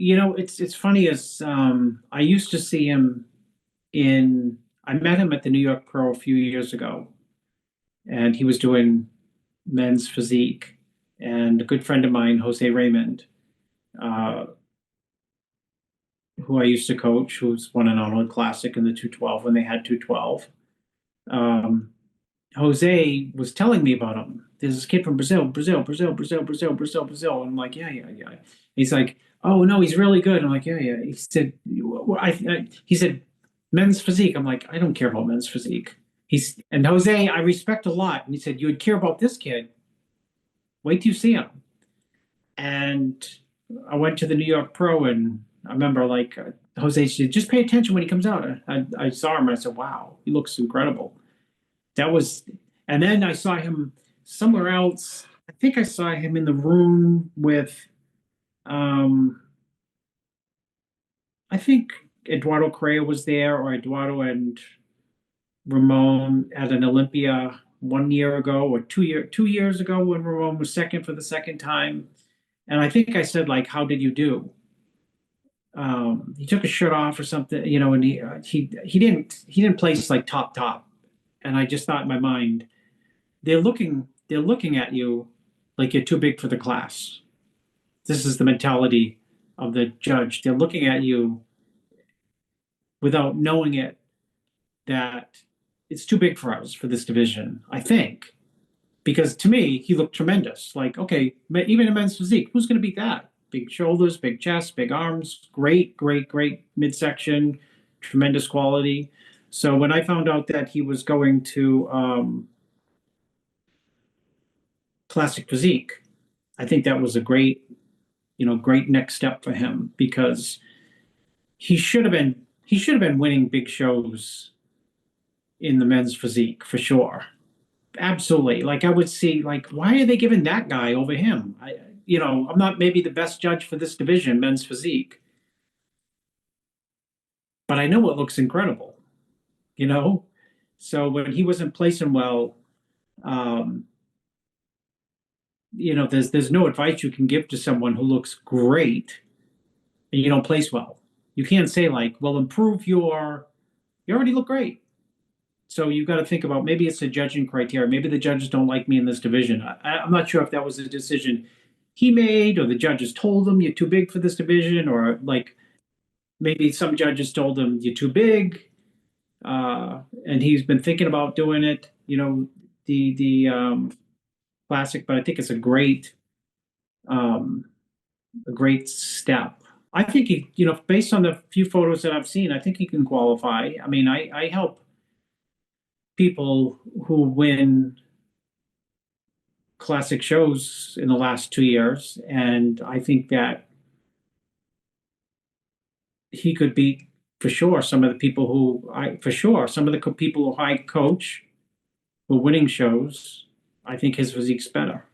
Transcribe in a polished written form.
it's funny as I used to see him I met him at the New York Pro a few years ago, and he was doing men's physique. And a good friend of mine, Jose Raymond, uh, who I used to coach, who's won an Arnold Classic in the 212 when they had 212. Jose was telling me about him. There's this kid from Brazil, Brazil, Brazil, Brazil, Brazil, Brazil, Brazil. And I'm like, yeah, yeah, yeah. He's like, oh no, he's really good. I'm like, yeah, yeah. He said, he said, men's physique. I'm like, I don't care about men's physique. And Jose, I respect a lot. And he said, you would care about this kid. Wait till you see him. And I went to the New York Pro, and I remember like Jose said, just pay attention when he comes out. I saw him and I said, wow, he looks incredible. And then I saw him somewhere else. I think I saw him in the room with, I think Eduardo Correa was there, or Eduardo and Ramon at an Olympia 1 year ago, or 2 years ago, when Ramon was second for the second time. And I think I said, like, how did you do? He took his shirt off or something, and he didn't place like top. And I just thought in my mind, they're looking at you like you're too big for the class. This is the mentality of the judge. They're looking at you without knowing it, that it's too big for us for this division, I think. Because to me, he looked tremendous. Like, okay, even in men's physique, who's going to beat that? Big shoulders, big chest, big arms, great midsection, tremendous quality. So when I found out that he was going to classic physique, I think that was a great next step for him, because he should have been winning big shows in the men's physique for sure. Absolutely. Like, I would see, like, why are they giving that guy over him? I'm not maybe the best judge for this division, men's physique, but I know it looks incredible, So when he wasn't placing well, there's no advice you can give to someone who looks great and you don't place well. You can't say like, well, you already look great. So you've got to think about, maybe it's a judging criteria. Maybe the judges don't like me in this division. I'm not sure if that was a decision he made, or the judges told him you're too big for this division, or like maybe some judges told him you're too big, and he's been thinking about doing it. The classic, but I think it's a great step. I think based on the few photos that I've seen, I think he can qualify. I mean, I help people who win classic shows in the last 2 years, and I think that he could beat for sure some of the people who I coach who are winning shows. I think his physique's better.